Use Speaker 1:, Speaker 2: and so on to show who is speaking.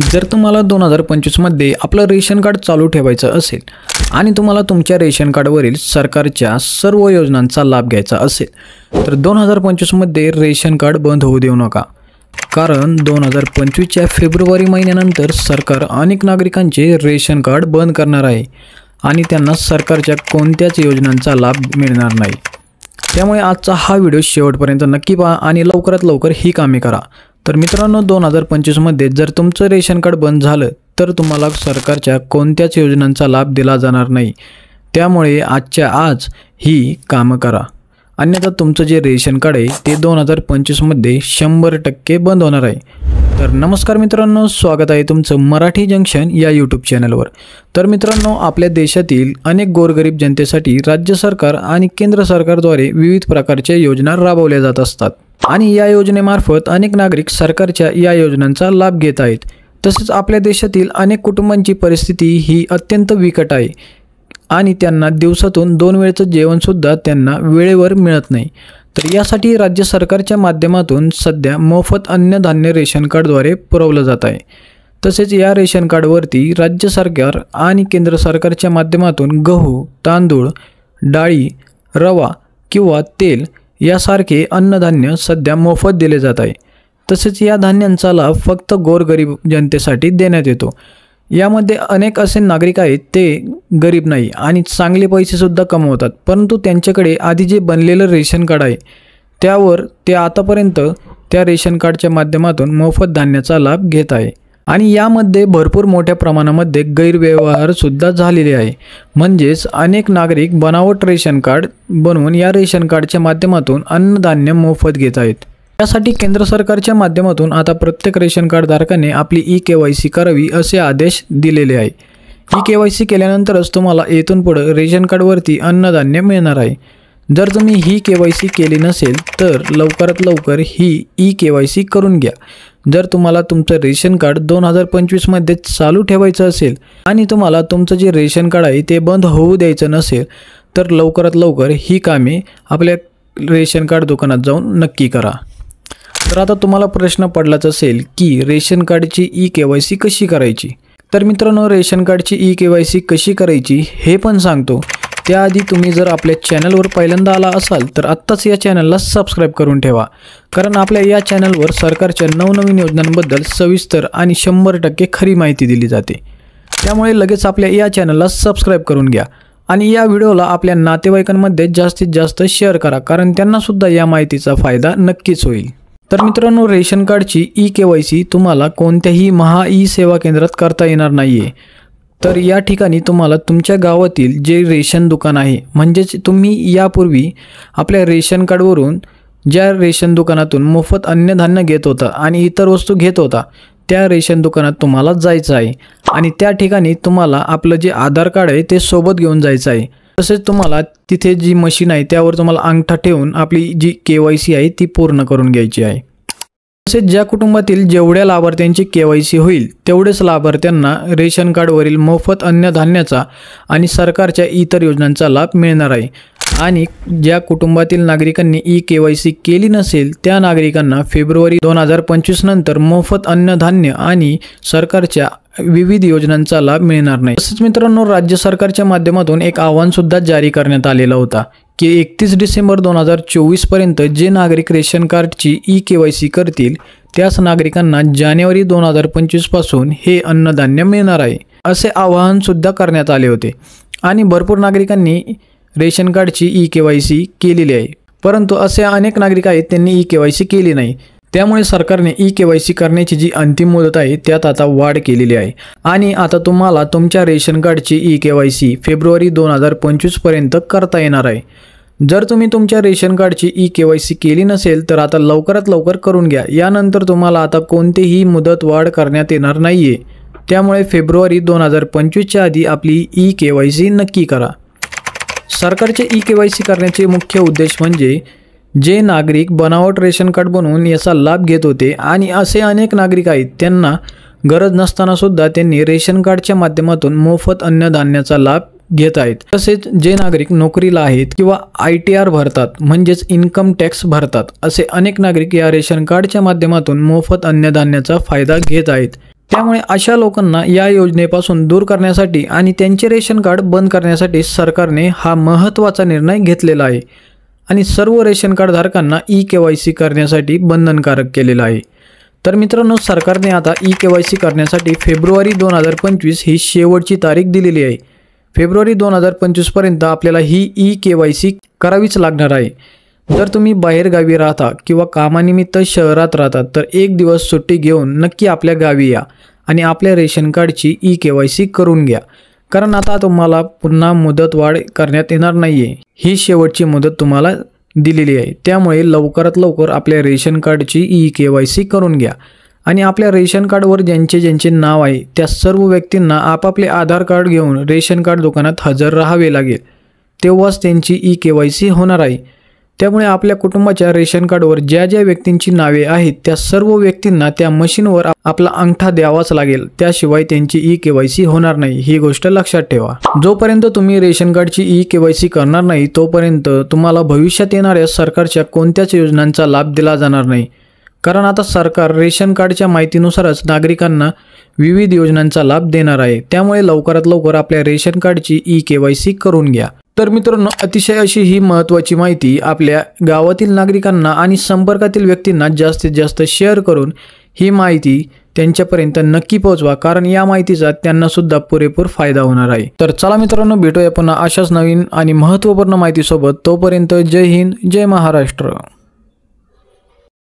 Speaker 1: जर तुम्हाला 2025 मध्ये आपलं रेशन कार्ड चालू ठेवायचं असेल आणि तुम्हाला तुमच्या रेशन कार्डवरील सरकारच्या सर्व योजनांचा लाभ घ्यायचा असेल तर 2025 मध्ये रेशन कार्ड बंद होऊ देऊ नका। कारण 2025च्या फेब्रुवारी महिन्यानंतर सरकार अनेक नागरिकांचे रेशन कार्ड बंद करणार आहे आणि त्यांना सरकारच्या कोणत्याच योजनांचा लाभ मिळणार नाही। त्यामुळे आजचा हा व्हिडिओ शेवटपर्यंत नक्की पहा आणि लवकरात लवकर ही कामे करा। तर मित्रांनो, 2025 मध्ये जर तुमचं रेशन कार्ड बंद झालं तर तुम्हाला सरकारच्या कोणत्याच योजनांचा लाभ दिला जाणार नाही। त्यामुळे आजच्या आज ही कामं करा, अन्यथा तुमचं जे रेशन कार्ड आहे ते 2025 मध्ये 100% बंद होणार आहे। तर नमस्कार मित्रांनो, स्वागत आहे तुमचं मराठी जंक्शन या यूट्यूब चॅनलवर। तर मित्रांनो, आपल्या देशातील अनेक गोरगरीब जनतेसाठी राज्य सरकार आणि केंद्र सरकारद्वारे विविध प्रकारच्या योजना राबवल्या जात असतात आणि या योजनेमार्फत अनेक नागरिक सरकारच्या या योजनांचा लाभ घेत आहेत। तसेच आपल्या देशातील अनेक कुटुंबांची परिस्थिती ही अत्यंत बिकट आहे आणि त्यांना दिवसातून 2 वेळचं जेवणसुद्धा त्यांना वेळेवर मिळत नाही। तर यासाठी राज्य सरकारच्या माध्यमातून सध्या मोफत अन्नधान्य रेशन कार्डद्वारे पुरवलं जात आहे। तसेच या रेशन कार्डवरती राज्य सरकार आणि केंद्र सरकारच्या माध्यमातून गहू, तांदूळ, डाळी, रवा किंवा तेल यासारखे अन्नधान्य सध्या मोफत दिले जात आहे। तसेच या धान्यांचा लाभ फक्त गोरगरीब जनतेसाठी देण्यात येतो। यामध्ये अनेक असे नागरिक आहेत ते गरीब नाही आणि चांगले पैसेसुद्धा कमवतात, परंतु त्यांच्याकडे आधी जे बनलेलं रेशन कार्ड आहे त्यावर ते आतापर्यंत त्या रेशन कार्डच्या माध्यमातून मोफत धान्याचा लाभ घेत आहे आणि यामध्ये भरपूर मोठ्या प्रमाणामध्ये गैरव्यवहारसुद्धा झालेले आहे। म्हणजेच अनेक नागरिक बनावट रेशन कार्ड बनवून या रेशन कार्डच्या माध्यमातून अन्नधान्य मोफत घेत आहेत। यासाठी केंद्र सरकारच्या माध्यमातून आता प्रत्येक रेशन कार्ड धारकाने आपली ई-KYC करावी असे आदेश दिलेले आहे। ई-KYC केल्यानंतरच तुम्हाला येथून पुढे रेशन कार्डवरती अन्नधान्य मिळणार आहे। जर तुम्ही ही KYC केली नसेल तर लवकरात लवकर ही ई-KYC करून घ्या। जर तुम्हाला तुमचं रेशन कार्ड 2025 मध्ये चालू ठेवायचं असेल आणि तुम्हाला तुमचं जे रेशन कार्ड आहे ते बंद होऊ द्यायचं नसेल तर लवकरात लवकर ही कामे आपल्या रेशन कार्ड दुकानात जाऊन नक्की करा। तर आता तुम्हाला प्रश्न पडलाच असेल की रेशन कार्डची ई-KYC कशी करायची। तर मित्रांनो, रेशन कार्डची ई-KYC कशी करायची हे पण सांगतो। त्याआधी तुम्ही जर आपल्या चॅनलवर पहिल्यांदा आला असाल तर आत्ताच या चॅनलला सबस्क्राईब करून ठेवा, कारण आपल्या या चॅनलवर सरकारच्या नवनवीन योजनांबद्दल सविस्तर आणि 100% खरी माहिती दिली जाते। त्यामुळे लगेच आपल्या या चॅनलला सबस्क्राईब करून घ्या आणि या व्हिडिओला आपल्या नातेवाईकांमध्ये जास्तीत जास्त शेअर करा, कारण त्यांनासुद्धा या माहितीचा फायदा नक्कीच होईल। तर मित्रांनो, रेशन कार्डची ई-KYC तुम्हाला कोणत्याही महा-ई-सेवा केंद्रात करता येणार नाही आहे। तर या ठिकाणी तुम्हाला तुमच्या गावातील जे रेशन दुकान आहे, म्हणजेच तुम्ही यापूर्वी आपल्या रेशन कार्डवरून ज्या रेशन दुकानातून मोफत अन्नधान्य घेत होता आणि इतर वस्तू घेत होता त्या रेशन दुकानात तुम्हाला जायचं आहे आणि त्या ठिकाणी तुम्हाला आपलं जे आधार कार्ड आहे ते सोबत घेऊन जायचं आहे। तसेच तुम्हाला तिथे जी मशीन आहे त्यावर तुम्हाला अंगठा ठेवून आपली जी KYC आहे ती पूर्ण करून घ्यायची आहे। तसेच ज्या कुटुंबातील जेवढ्या लाभार्थ्यांची KYC होईल तेवढेच लाभार्थ्यांना रेशन कार्डवरील मोफत अन्नधान्याचा आणि सरकारच्या इतर योजनांचा लाभ मिळणार आहे आणि ज्या कुटुंबातील नागरिकांनी ई-KYC केली नसेल त्या नागरिकांना फेब्रुवारी 2025 नंतर मोफत अन्नधान्य आणि सरकारच्या विविध योजनांचा लाभ मिळणार नाही। तसेच मित्रांनो, राज्य सरकारच्या माध्यमातून एक आव्हानसुद्धा जारी करण्यात आलेला होता की 31 डिसेंबर 2024 पर्यंत जे नागरिक रेशन कार्डची ई-KYC करतील त्याच नागरिकांना जानेवारी 2025 पासून हे अन्नधान्य मिळणार आहे असे आवाहनसुद्धा करण्यात आले होते आणि भरपूर नागरिकांनी रेशन कार्डची ई-KYC केलेली आहे, परंतु असे अनेक नागरिक आहेत त्यांनी ई-KYC केली नाही। त्यामुळे सरकारने ई-KYC करण्याची जी अंतिम मुदत आहे त्यात आता वाढ केलेली आहे आणि आता तुम्हाला तुमच्या रेशन कार्डची ई-KYC फेब्रुवारी 2025 पर्यंत करता येणार आहे। जर तुम्ही तुमच्या रेशन कार्डची ई-KYC केली नसेल तर आता लवकरात लवकर करून घ्या। यानंतर तुम्हाला आता कोणतीही मुदत वाढ करण्यात येणार नाही आहे। त्यामुळे फेब्रुवारी 2025च्या आधी आपली ई-KYC नक्की करा। सरकारचे ई-KYC करण्याचे मुख्य उद्देश म्हणजे जे नागरिक बनावट रेशन कार्ड बनवून याचा लाभ घेत होते आणि असे अनेक नागरिक आहेत त्यांना गरज नसताना सुद्धा त्यांनी रेशन कार्डच्या माध्यमातून मोफत अन्नधान्याचा लाभ घेत आहेत। तसेच जे नागरिक नोकरीला आहेत किंवा ITR भरतात म्हणजेच इन्कम टॅक्स भरतात असे अनेक नागरिक या रेशन कार्डच्या माध्यमातून मोफत अन्नधान्याचा फायदा घेत आहेत। त्यामुळे अशा लोकांना या योजनेपासून दूर करण्यासाठी आणि त्यांचे रेशन कार्ड बंद करण्यासाठी सरकारने हा महत्त्वाचा निर्णय घेतलेला आहे आणि सर्व रेशन कार्ड धारकांना ई-KYC करण्यासाठी बंधनकारक केलेलं आहे। तर मित्रांनो, सरकारने आता ई-KYC करण्यासाठी फेब्रुवारी 2025 ही शेवटची तारीख दिलेली आहे। फेब्रुवारी 2025 पर्यंत आपल्याला ही ई-KYC करावीच लागणार आहे। जर तुम्ही बाहेरगावी राहता किंवा कामानिमित्त शहरात राहता तर एक दिवस सुट्टी घेऊन नक्की आपल्या गावी या आणि आपल्या रेशन कार्डची ई-KYC करून घ्या, कारण आता तुम्हाला पुन्हा मुदतवाढ करण्यात येणार नाही आहे। ही शेवटची मुदत तुम्हाला दिलेली आहे, त्यामुळे लवकरात लवकर आपल्या रेशन कार्डची ई-KYC करून घ्या आणि आपल्या रेशन कार्डवर ज्यांचे नाव आहे त्या सर्व व्यक्तींना आपापले आधार कार्ड घेऊन रेशन कार्ड दुकानात हजर राहावे लागेल, तेव्हाच त्यांची ई-KYC होणार आहे। त्यामुळे आपल्या कुटुंबाच्या रेशन कार्डवर ज्या ज्या व्यक्तींची नावे आहेत त्या सर्व व्यक्तींना त्या मशीनवर आपला अंगठा द्यावाच लागेल, त्याशिवाय त्यांची ई-KYC होणार नाही, ही गोष्ट लक्षात ठेवा। जोपर्यंत तुम्ही रेशन कार्डची ई-KYC करणार नाही तोपर्यंत तुम्हाला भविष्यात येणाऱ्या सरकारच्या कोणत्याच योजनांचा लाभ दिला जाणार नाही, कारण आता सरकार रेशन कार्डच्या माहितीनुसारच नागरिकांना विविध योजनांचा लाभ देणार आहे। त्यामुळे लवकरात लवकर आपल्या रेशन कार्डची ई-KYC करून घ्या। तर मित्रांनो, अतिशय अशी ही महत्त्वाची माहिती आपल्या गावातील नागरिकांना आणि संपर्कातील व्यक्तींना जास्तीत जास्त शेअर करून ही माहिती त्यांच्यापर्यंत नक्की पोहोचवा, कारण या माहितीचा त्यांना सुद्धा पुरेपूर फायदा होणार आहे। तर चला मित्रांनो, भेटूया पुन्हा अशाच नवीन आणि महत्त्वपूर्ण माहितीसोबत। तोपर्यंत जय हिंद, जय महाराष्ट्र।